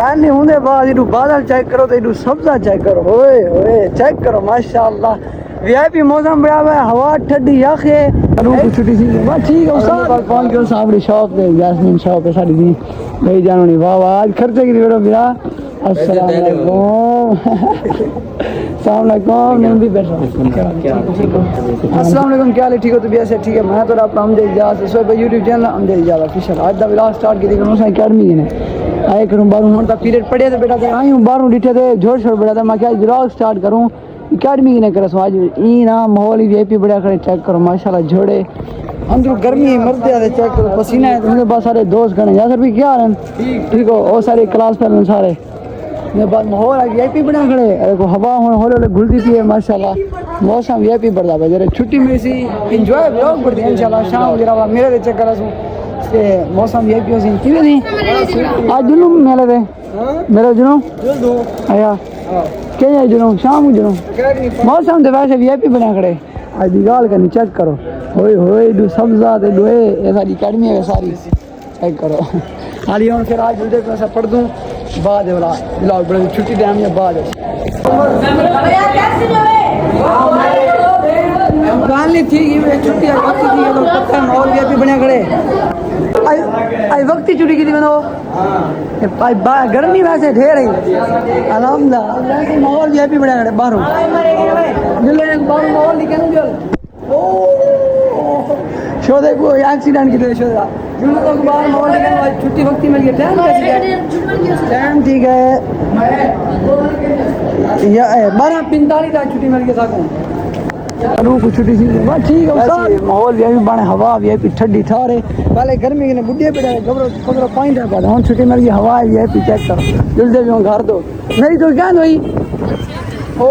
पानी होने बाद इडू बादल चेक करो तो इडू सब्जा चेक करो, ओए ओए चेक करो माशाअल्लाह। वीआईपी मौसम बड़ा है, हवा ठंडी याखे छुट्टी सी बस ठीक है। उस्ताद पहुंच गए सामने शॉप पे, यास्मीन शॉप है साड़ी दी भाई जानो नहीं। वाह वाह आज खर्चे की बेटा मेरा। अस्सलाम वालेकुम अस्सलाम वालेकुम नहीं भी बैठा। अस्सलाम वालेकुम क्या हाल है, ठीक हो? तो भी ठीक है। मैं तो आपका अमजद इजाज़ सो भाई YouTube channel Amjad Ejaz official आज दा व्लॉग स्टार्ट की देखो सा एकेडमी ने आए करूं बारू हुन दा पीरियड पढ़े तो बेटा आई हूं बारू डिठे थे जोर शोर बेटा था मैं क्या व्लॉग स्टार्ट करूं एकेडमी ने कर आज ई ना माहौल वीआईपी बड़ा खड़े चेक करो माशाल्लाह जोड़े अंदर गर्मी मरते आते चेक करो पसीना है। मेरे पास सारे दोस्त खड़े यार भी क्या हाल है ठीक हो और सारे क्लास में सारे मेरे पास माहौल है वीआईपी बना खड़े को हवा हौले हौले घुलती पी है माशाल्लाह। मौसम वीआईपी बढ़ता है जरा छुट्टी में सी एंजॉय व्लॉग बढ़ती है इंशाल्लाह शाम जरा मेरे चेक करा सू से मौसम वीआईपी सी की नहीं आज जुनून मेले दे मेरा जुनून आया क्या है जुनून शाम को जुनून मौसम दे वैसे वीआईपी बना खड़े आज दी गाल करनी चेक करो होए होए दो सब्जा दे दोए ये सारी एकेडमी है सारी चेक करो हाली और फिर आज जुड़े पैसा पढ़ दूं बाद है वाला व्लॉग बड़े छुट्टी टाइम या बाद है गाल नहीं थी ये छुट्टी है वक्त थी तो पक्का माहौल वीआईपी बने खड़े आई वक्त ही छुट्टी की थी मैंने गर्मी वैसे ढेर है अल्हम्दुलिल्लाह माहौल वीआईपी बने खड़े बाहरों जुले बाहरों माहौल निकल जो ओ शो देखो एक्सीडेंट की तरह शो जुले तो बाहर माहौल निकल छुट्टी वक्त ही मिल गया टाइम ठीक है या 12:45 तक छुट्टी मिल गई साको को छुट्टी सी बस ठीक है। माहौल वीआईपी बने हवा वीआईपी ठंडी ठारे पहले गर्मी के बुढ़े बेटा घबरो खबरो पॉइंट है बाद हम छुट्टी मिल गई हवा वीआईपी चेक करो जल्दी भी घर दो नहीं तो क्या हुई हो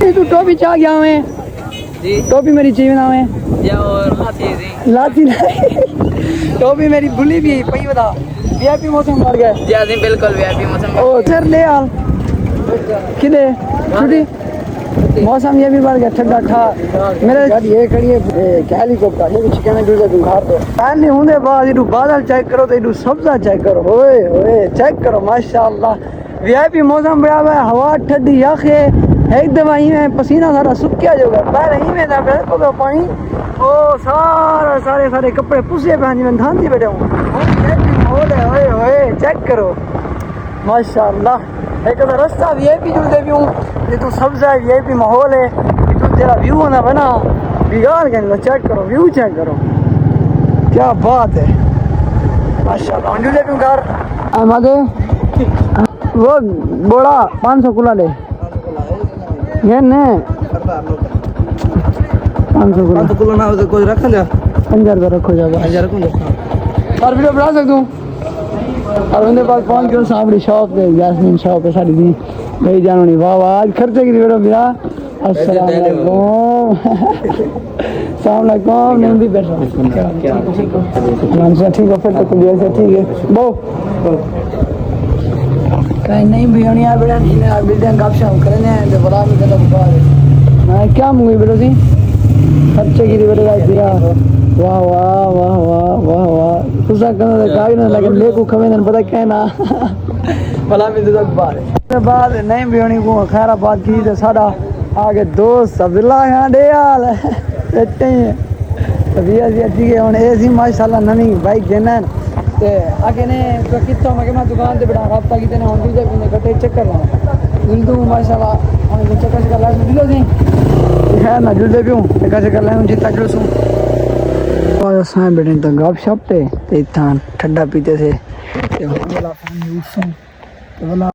तू टोपी चाह गया मैं जी टोपी मेरी चाहिए ना मैं या और लाती टोपी मेरी भूली भी पई बता वीआईपी मौसम मर गया जी जी बिल्कुल वीआईपी मौसम ओ सर ले आल किदे छुट्टी मौसम ये भी बढ़ गया ठंडा ठा मेरे ये खड़ी है हेलीकॉप्टर ये कुछ कहना जुड़ तुम घर दो पानी होने बाद इडू बादल चेक करो तो इडू सब्जा चेक करो ओए ओए चेक करो माशाअल्लाह। वीआईपी मौसम बड़ा है हवा ठंडी याखे एक दवाई में पसीना सारा सूख गया जो पहले ही में था पानी ओ सारे कपड़े पुसे पहन में धांती बैठे हूँ माहौल है ओए ओए चेक करो माशाअल्लाह। एक तो रास्ता वीआईपी जुड़ते भी हूँ ये तो सब्जा है वीआईपी माहौल है तो तेरा व्यू होना बना बिगाड़ के चेक करो व्यू चेक करो क्या बात है माशाल्लाह। जुड़ते भी घर आगे वो बोड़ा 500 कुला ले ये ने 500 कुला ना हो तो कुछ रख ले 5000 रुपये रखो जा 5000 रखो और वीडियो बना सकता हूँ और उनके पास पहुंच गए सामने शॉप पे यास्मीन शॉप है साड़ी दी भाई जानो नहीं। वाह वाह आज खर्चे की बेटा मेरा। अस्सलाम वालेकुम अस्सलाम वालेकुम नहीं भी बैठा ठीक है फिर तो कुछ ऐसा ठीक है बो कहीं नहीं भी होनी यार बेटा बिल्डिंग का ऑप्शन करने हैं तो बड़ा भी गलत बात है मैं क्या मंगवाई बेटा सी खर्चे की बेटा तेरा वाह वाह वाह वाह वाह वाह तुसा कहना गाड़ी ना लगे लेको खवे न पता कहना भला भी तो बात है बाद नहीं भी होनी को खैराबाद की तो साडा आगे दोस्त अब्दुल्ला यहां दे हाल बैठे हैं अभी ठीक है हुन एसी माशाल्लाह नवी बाइक देना ते आगे ने तो कितो मैं दुकान पे बड़ा रास्ता की ने हुन दे गटे चक्कर ला दिल तो माशाल्लाह हुन चक्कर का लास्ट दिलो सी है ना जुल दे पियो चक्कर ला जितना जुल सू साए बैठे तो गप शप ते इतना ठंडा पीते थे